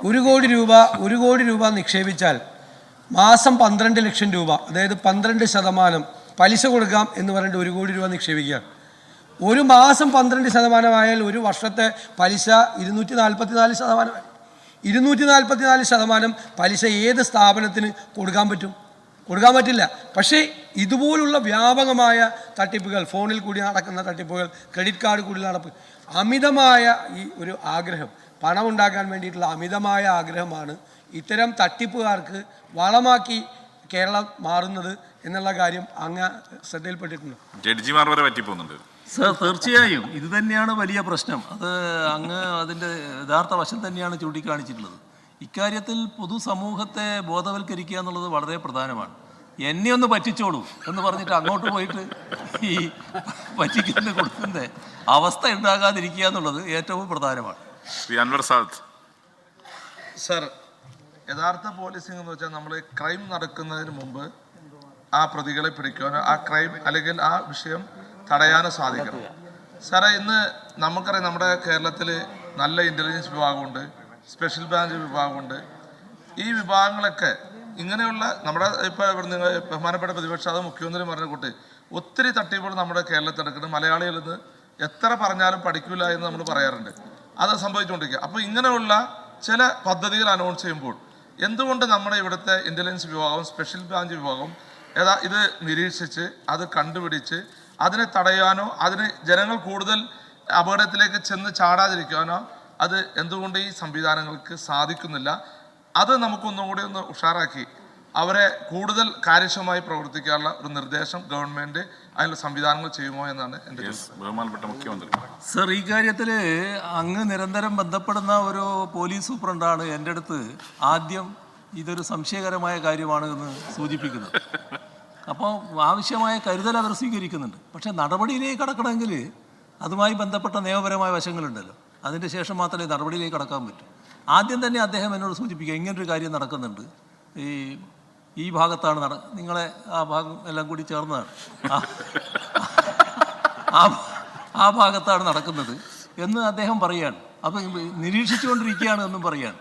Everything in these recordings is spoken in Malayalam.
ഒരു കോടി രൂപ നിക്ഷേപിച്ചാൽ മാസം 12 ലക്ഷം രൂപ, അതായത് 12% പലിശ കൊടുക്കാം എന്ന് പറഞ്ഞിട്ട് 1 കോടി രൂപ നിക്ഷേപിക്കുക. ഒരു മാസം 12% ഒരു വർഷത്തെ പലിശ 244%. 244% പലിശ ഏത് സ്ഥാപനത്തിന് കൊടുക്കാൻ പറ്റും? കൊടുക്കാൻ പറ്റില്ല. പക്ഷേ ഇതുപോലുള്ള വ്യാപകമായ തട്ടിപ്പുകൾ, ഫോണിൽ കൂടി നടക്കുന്ന തട്ടിപ്പുകൾ, ക്രെഡിറ്റ് കാർഡ് കൂടി നടപ്പ്, അമിതമായ ഈ ഒരു ആഗ്രഹം, പണം ഉണ്ടാക്കാൻ വേണ്ടിയിട്ടുള്ള അമിതമായ ആഗ്രഹമാണ് ഇത്തരം തട്ടിപ്പുകാർക്ക് വളമാക്കി കേരളം മാറുന്നത് എന്നുള്ള കാര്യം അങ്ങ് ശ്രദ്ധയിൽപ്പെട്ടിട്ടുണ്ട്. ജഡ്ജിമാർ വരെ പറ്റിപ്പോകുന്നുണ്ട് സർ. തീർച്ചയായും ഇത് തന്നെയാണ് വലിയ പ്രശ്നം. അത് അങ്ങ് അതിൻ്റെ യഥാർത്ഥ വശം തന്നെയാണ് ചൂണ്ടിക്കാണിച്ചിട്ടുള്ളത്. ഇക്കാര്യത്തിൽ പൊതുസമൂഹത്തെ ബോധവൽക്കരിക്കുക എന്നുള്ളത് വളരെ പ്രധാനമാണ്. എന്നെ ഒന്ന് പറ്റിച്ചോളൂ എന്ന് പറഞ്ഞിട്ട് അങ്ങോട്ട് പോയിട്ട് ഈ പറ്റിക്കുന്ന കൊടുക്കുന്ന അവസ്ഥ ഉണ്ടാകാതിരിക്കുക എന്നുള്ളത് ഏറ്റവും പ്രധാനമാണ്. സർ, യഥാർത്ഥ പോലീസിംഗ് എന്ന് വെച്ചാൽ നമ്മൾ ക്രൈം നടക്കുന്നതിന് മുമ്പ് ആ പ്രതികളെ പിടിക്കാനോ ആ ക്രൈം അല്ലെങ്കിൽ ആ വിഷയം തടയാനോ സാധിക്കണം. സാറേ, ഇന്ന് നമുക്കറിയാം നമ്മുടെ കേരളത്തിൽ നല്ല ഇൻ്റലിജൻസ് വിഭാഗമുണ്ട്, സ്പെഷ്യൽ ബ്രാഞ്ച് വിഭാഗമുണ്ട്. ഈ വിഭാഗങ്ങളൊക്കെ ഇങ്ങനെയുള്ള നമ്മുടെ ഇപ്പോൾ നിങ്ങൾ ബഹുമാനപ്പെട്ട പ്രതിപക്ഷ അത് മുഖ്യമന്ത്രി പറഞ്ഞ കൂട്ടി ഒത്തിരി തട്ടിപ്പുകൾ നമ്മുടെ കേരളത്തിൽ നടക്കുന്നത്. മലയാളികൾ ഇത് എത്ര പറഞ്ഞാലും പഠിക്കില്ല എന്ന് നമ്മൾ പറയാറുണ്ട്. അത് സംഭവിച്ചുകൊണ്ടിരിക്കുക. അപ്പോൾ ഇങ്ങനെയുള്ള ചില പദ്ധതികൾ അനൗൺസ് ചെയ്യുമ്പോൾ എന്തുകൊണ്ട് നമ്മുടെ ഇവിടുത്തെ ഇൻ്റലിജൻസ് വിഭാഗം, സ്പെഷ്യൽ ബ്രാഞ്ച് വിഭാഗം ഇത് നിരീക്ഷിച്ച് അത് കണ്ടുപിടിച്ച് അതിനെ തടയാനോ അതിന് ജനങ്ങൾ കൂടുതൽ അപകടത്തിലേക്ക് ചെന്ന് ചാടാതിരിക്കാനോ അത് എന്തുകൊണ്ട് ഈ സംവിധാനങ്ങൾക്ക് സാധിക്കുന്നില്ല? അത് നമുക്കൊന്നും കൂടി ഒന്ന് ഉഷാറാക്കി അവരെ കൂടുതൽ കാര്യക്ഷമമായി പ്രവർത്തിക്കാനുള്ള ഒരു നിർദ്ദേശം ഗവൺമെൻറ് അതിനുള്ള സംവിധാനങ്ങൾ ചെയ്യുമോ എന്നാണ് എൻ്റെ ബഹുമാനപ്പെട്ട മുഖ്യമന്ത്രി. സർ, ഈ കാര്യത്തിൽ അങ്ങ് നിരന്തരം ബന്ധപ്പെടുന്ന ഒരു പോലീസ് സൂപ്രണ്ടാണ് എൻ്റെ അടുത്ത് ആദ്യം ഇതൊരു സംശയകരമായ കാര്യമാണ് എന്ന് സൂചിപ്പിക്കുന്നത്. അപ്പോൾ ആവശ്യമായ കരുതൽ അവർ സ്വീകരിക്കുന്നുണ്ട്. പക്ഷേ നടപടിയിലേക്ക് കടക്കണമെങ്കിൽ അതുമായി ബന്ധപ്പെട്ട നിയമപരമായ വശങ്ങളുണ്ടല്ലോ. അതിൻ്റെ ശേഷം മാത്രമേ നടപടിയിലേക്ക് കടക്കാൻ പറ്റൂ. ആദ്യം തന്നെ അദ്ദേഹം എന്നോട് സൂചിപ്പിക്കുക, ഇങ്ങനൊരു കാര്യം നടക്കുന്നുണ്ട്, ഈ ഭാഗത്താണ് നിങ്ങളെ ആ ഭാഗം എല്ലാം കൂടി ചേർന്നതാണ്, ആ ഭാഗത്താണ് നടക്കുന്നത് എന്ന് അദ്ദേഹം പറയാണ്. അപ്പം നിരീക്ഷിച്ചുകൊണ്ടിരിക്കുകയാണ് എന്നും പറയാണ്.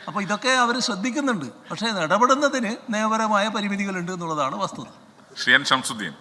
അപ്പോൾ ഇതൊക്കെ അവർ ശ്രദ്ധിക്കുന്നുണ്ട്. പക്ഷേ ഇടപെടുന്നതിന് നിയമപരമായ പരിമിതികളുണ്ട് എന്നുള്ളതാണ് വസ്തുത. ഷിയാൻ ഷംസുദ്ദീൻ.